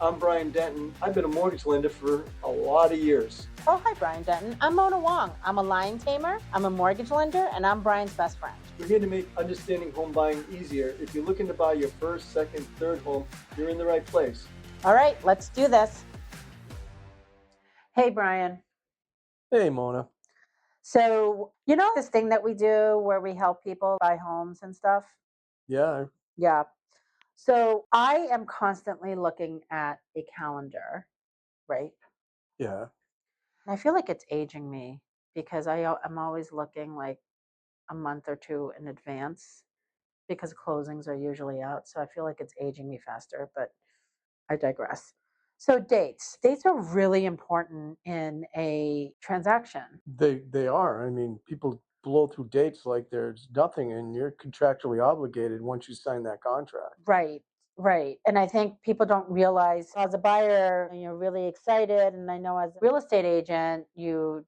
I'm Brian Denton. I've been a mortgage lender for a lot of years. Oh, hi, Brian Denton. I'm Mona Wong. I'm a lion tamer, I'm a mortgage lender, and I'm Brian's best friend. We're here to make understanding home buying easier. If you're looking to buy your first, second, third home, you're in the right place. All right, let's do this. Hey, Brian. Hey, Mona. So, you know this thing that we do where we help people buy homes and stuff? Yeah. Yeah. So, I am constantly looking at a calendar, right? Yeah. And I feel like it's aging me because I'm always looking like a month or two in advance because closings are usually out. So, I feel like it's aging me faster, but I digress. So dates. Dates are really important in a transaction. They are. I mean, people blow through dates like there's nothing, and you're contractually obligated once you sign that contract. Right. Right. And I think people don't realize as a buyer, you're really excited. And I know as a real estate agent, you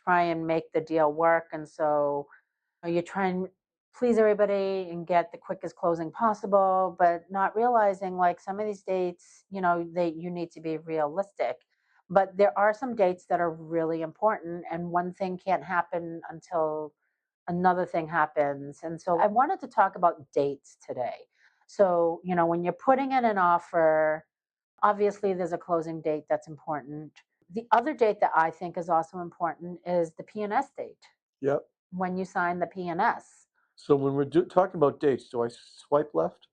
try and make the deal work. And so you try and please everybody and get the quickest closing possible, but not realizing like some of these dates, you need to be realistic. But there are some dates that are really important, and one thing can't happen until another thing happens. And so I wanted to talk about dates today. So, when you're putting in an offer, obviously there's a closing date that's important. The other date that I think is also important is the P&S date, Yep. when you sign the P&S. So when we're talking about dates, do I swipe left?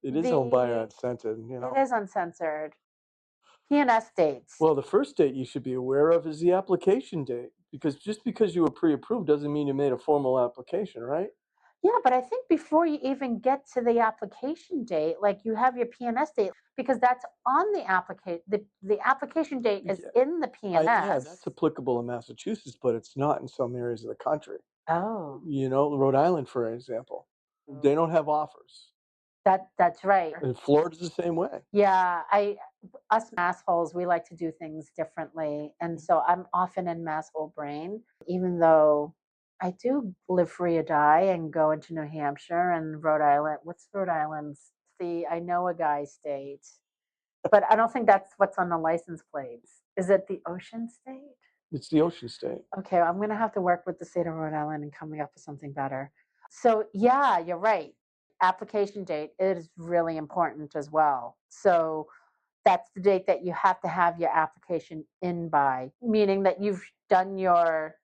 It is owned by uncensored, It is uncensored. P&S dates. Well, the first date you should be aware of is the application date, because just because you were pre-approved doesn't mean you made a formal application, right? Yeah, but I think before you even get to the application date, like you have your P&S date because that's on the application. The application date is Yeah. in the Yeah, P&S. that's applicable in Massachusetts, but it's not in some areas of the country. Oh, Rhode Island, for example, they don't have offers. that's right. And Florida's the same way. Yeah, us massholes, we like to do things differently. And so I'm often in masshole brain, even though I do live free or die and go into New Hampshire and Rhode Island. What's Rhode Island's? See, I know a guy state, but I don't think that's what's on the license plates. Is it the ocean state? It's the ocean state. Okay, I'm gonna have to work with the state of Rhode Island and coming up with something better. So yeah, you're right. Application date is really important as well. So that's the date that you have to have your application in by, meaning that you've done your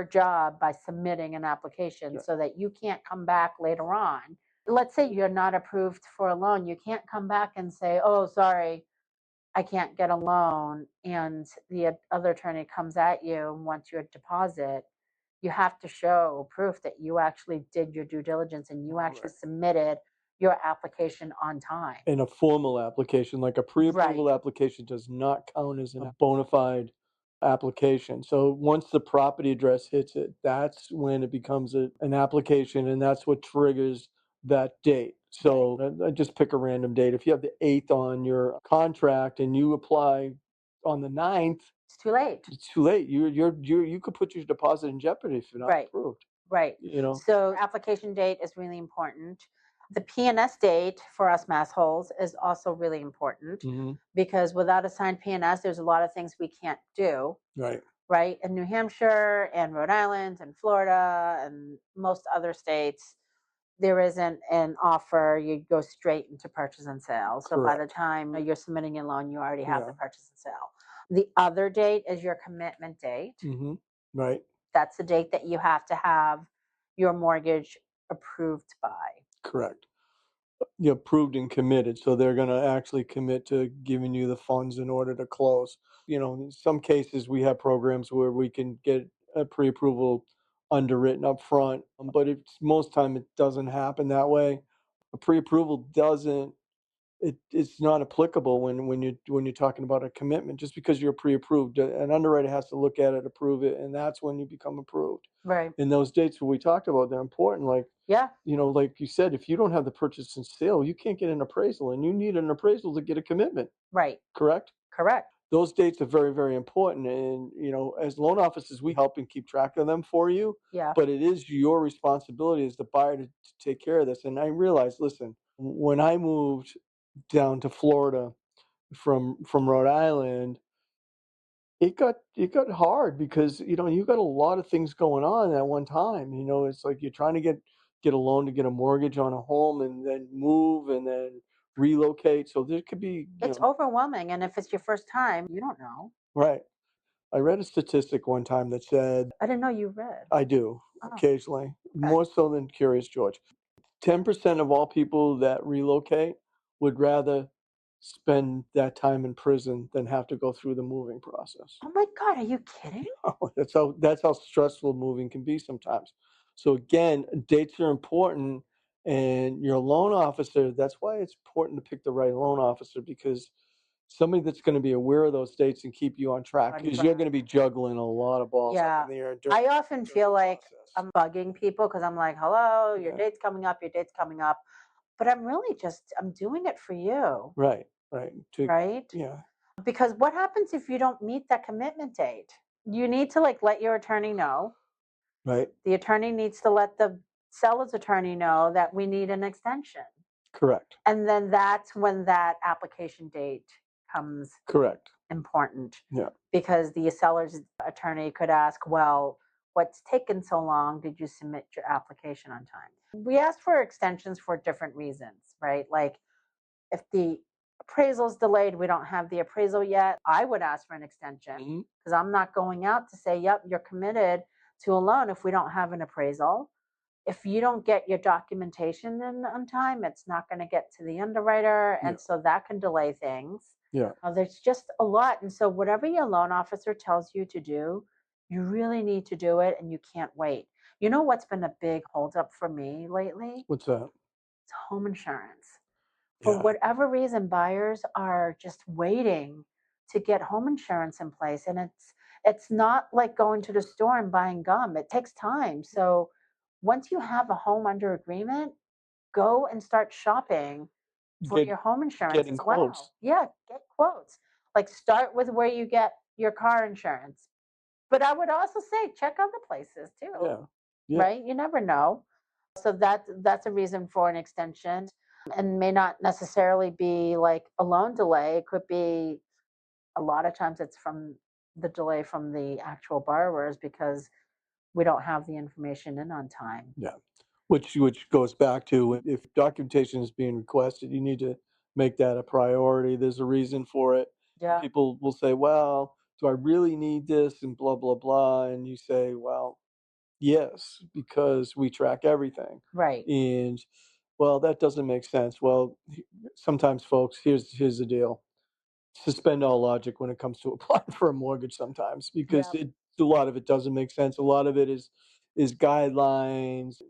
job by submitting an application, Yeah. so that you can't come back later on. Let's say you're not approved for a loan, you can't come back and say, "Oh, sorry, I can't get a loan," and the other attorney comes at you and wants your deposit. You have to show proof that you actually did your due diligence and you actually Right. submitted your application on time. And a formal application, like a pre-approval Right. application, does not count as a bona fide application. So once the property address hits it, that's when it becomes an application, and that's what triggers that date. So I just pick a random date. If you have the 8th on your contract and you apply on the 9th, It's too late. it's too late. You could put your deposit in jeopardy if you're not Right. approved. Right. You know. So application date is really important. The P&S date for us massholes is also really important Hmm. because without a signed P&S, there's a lot of things we can't do. Right. Right? In New Hampshire and Rhode Island and Florida and most other states, there isn't an offer. You go straight into purchase and sale. So by the Correct. time you're submitting your loan, you already have the Yeah. purchase and sale. The other date is your commitment date. Hmm. Right. That's the date that you have to have your mortgage approved by. Correct. Approved and committed. So they're going to actually commit to giving you the funds in order to close. In some cases, we have programs where we can get a pre-approval underwritten up front, but most time it doesn't happen that way. A pre-approval doesn't. It's not applicable when you're talking about a commitment. Just because you're pre-approved, an underwriter has to look at it, approve it, and that's when you become approved. Right. And those dates that we talked about, they're important. Like, Yeah. like you said, if you don't have the purchase and sale, you can't get an appraisal, and you need an appraisal to get a commitment, Right. correct? Correct. Those dates are very, very important. And, as loan officers, we help and keep track of them for you. Yeah. But it is your responsibility as the buyer to take care of this. And I realize, listen, when I moved down to Florida from Rhode Island, it got hard because, you got a lot of things going on at one time. It's like you're trying to get a loan to get a mortgage on a home and then move and then relocate. So there could be, It's overwhelming, and if it's your first time, you don't know. right. I read a statistic one time that said, I didn't know you read. I do Oh, occasionally, okay. more so than Curious George. 10% of all people that relocate would rather spend that time in prison than have to go through the moving process. Oh my god, are you kidding? That's how stressful moving can be sometimes. So again, dates are important, and your loan officer. That's why it's important to pick the right loan officer, because somebody that's going to be aware of those dates and keep you on track, On because you're going to track. be juggling a lot of balls up Yeah. in the air I during often during feel the like process. I'm bugging people because I'm like, "Hello, your Yeah. date's coming up, your date's coming up." But I'm really just I'm doing it for you, Right. Right. right? Yeah. Because what happens if you don't meet that commitment date? You need to like let your attorney know. Right. The attorney needs to let the seller's attorney know that we need an extension. Correct. And then that's when that application date comes Correct. important, Yeah. because the seller's attorney could ask, well, what's taken so long? Did you submit your application on time? We ask for extensions for different reasons, right? Like if the appraisal's delayed, we don't have the appraisal yet, I would ask for an extension Hmm. because I'm not going out to say, yep, you're committed to a loan if we don't have an appraisal. If you don't get your documentation in on time, it's not going to get to the underwriter. Yeah. And so that can delay things. Yeah. There's just a lot. And so, whatever your loan officer tells you to do, you really need to do it and you can't wait. You know what's been a big holdup for me lately? What's that? It's home insurance. For Yeah. whatever reason, buyers are just waiting to get home insurance in place. And it's not like going to the store and buying gum. It takes time. So once you have a home under agreement, go and start shopping for Get your home insurance getting as quotes. well. Yeah, get quotes. Like start with where you get your car insurance. But I would also say check other places too, Yeah. Yeah. right? You never know. So that's a reason for an extension, and may not necessarily be like a loan delay. It could be a lot of times it's from the delay from the actual borrowers because we don't have the information in on time. Yeah. Which goes back to, if documentation is being requested, you need to make that a priority. There's a reason for it. And Yeah, people will say, "Well, do I really need this?" and blah blah blah. And you say, "Well, yes, because we track everything." right. And, well, that doesn't make sense. Well, sometimes, folks, here's the deal: suspend all logic when it comes to applying for a mortgage sometimes, because Yeah. a lot of it doesn't make sense. A lot of it is guidelines,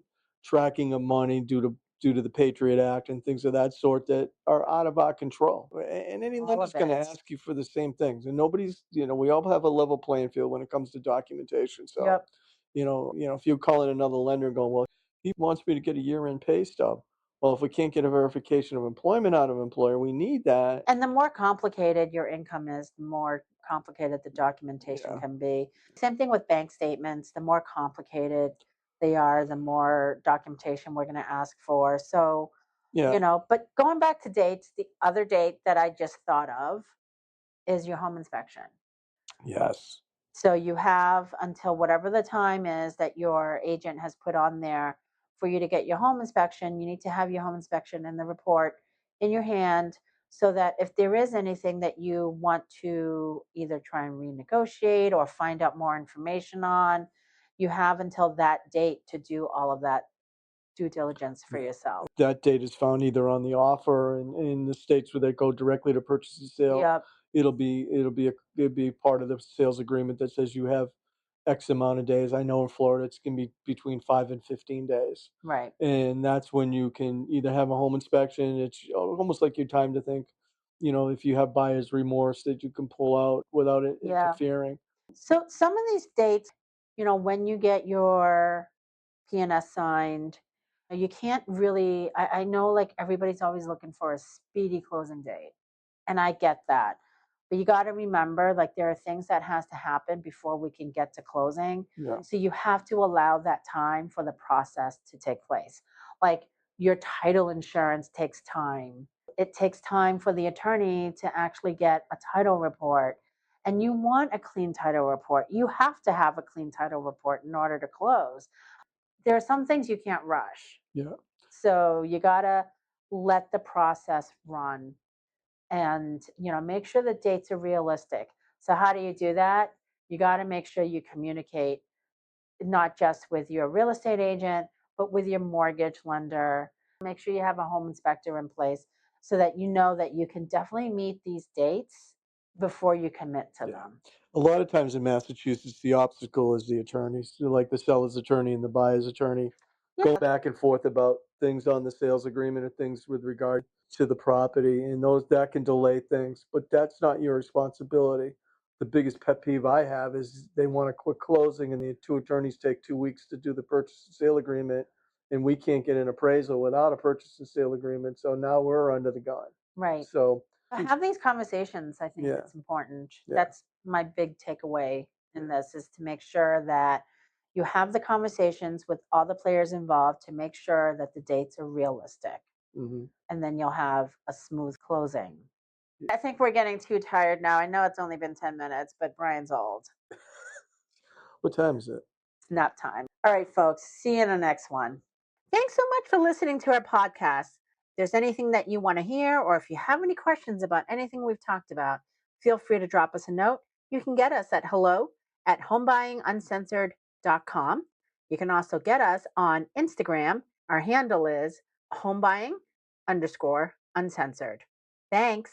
tracking of money due to the Patriot Act and things of that sort that are out of our control. And any All lender's of going to it. ask you for the same things. And we all have a level playing field when it comes to documentation. So, Yep. if you're calling another lender and going, "Well, he wants me to get a year-end pay stub." Well, if we can't get a verification of employment out of an employer, we need that. And the more complicated your income is, the more complicated the documentation Yeah. can be. Same thing with bank statements. The more complicated they are, the more documentation we're going to ask for. So, Yeah. but going back to dates, the other date that I just thought of is your home inspection. Yes. So you have until whatever the time is that your agent has put on there for you to get your home inspection. You need to have your home inspection and the report in your hand so that if there is anything that you want to either try and renegotiate or find out more information on, you have until that date to do all of that due diligence for Yeah. yourself. That date is found either on the offer, and in the states where they go directly to purchase and sale, Yep, it'll be part of the sales agreement that says you have X amount of days. I know in Florida it's going to be between 5 and 15 days, right. and that's when you can either have a home inspection. It's almost like your time to think. If you have buyer's remorse, that you can pull out without it Yeah. interfering. So some of these dates, when you get your PNS signed, you can't really, I know like everybody's always looking for a speedy closing date. And I get that. But you got to remember, like, there are things that has to happen before we can get to closing. Yeah. So you have to allow that time for the process to take place. Like your title insurance takes time. It takes time for the attorney to actually get a title report. And you want a clean title report. You have to have a clean title report in order to close. There are some things you can't rush. Yeah. So you got to let the process run and make sure the dates are realistic. So how do you do that? You got to make sure you communicate not just with your real estate agent, but with your mortgage lender. Make sure you have a home inspector in place so that you know that you can definitely meet these dates before you commit to Yeah. them. A lot of times in Massachusetts, the obstacle is the attorneys, so like the seller's attorney and the buyer's attorney, go Yeah, back and forth about things on the sales agreement or things with regard to the property, and those that can delay things. But that's not your responsibility. The biggest pet peeve I have is they want a quick closing, and the two attorneys take 2 weeks to do the purchase and sale agreement, and we can't get an appraisal without a purchase and sale agreement. So now we're under the gun. right. So, Have these conversations. I think yeah, it's important. yeah, That's my big takeaway yeah. in this is to make sure that you have the conversations with all the players involved to make sure that the dates are realistic. Hmm. And then you'll have a smooth closing. I think we're getting too tired now. I know it's only been 10 minutes, but Brian's old. What time is it? It's nap time. All right, folks. See you in the next one. Thanks so much for listening to our podcast. If there's anything that you want to hear, or if you have any questions about anything we've talked about, feel free to drop us a note. You can get us at hello@homebuyinguncensored.com. You can also get us on Instagram. Our handle is homebuying_uncensored. Thanks.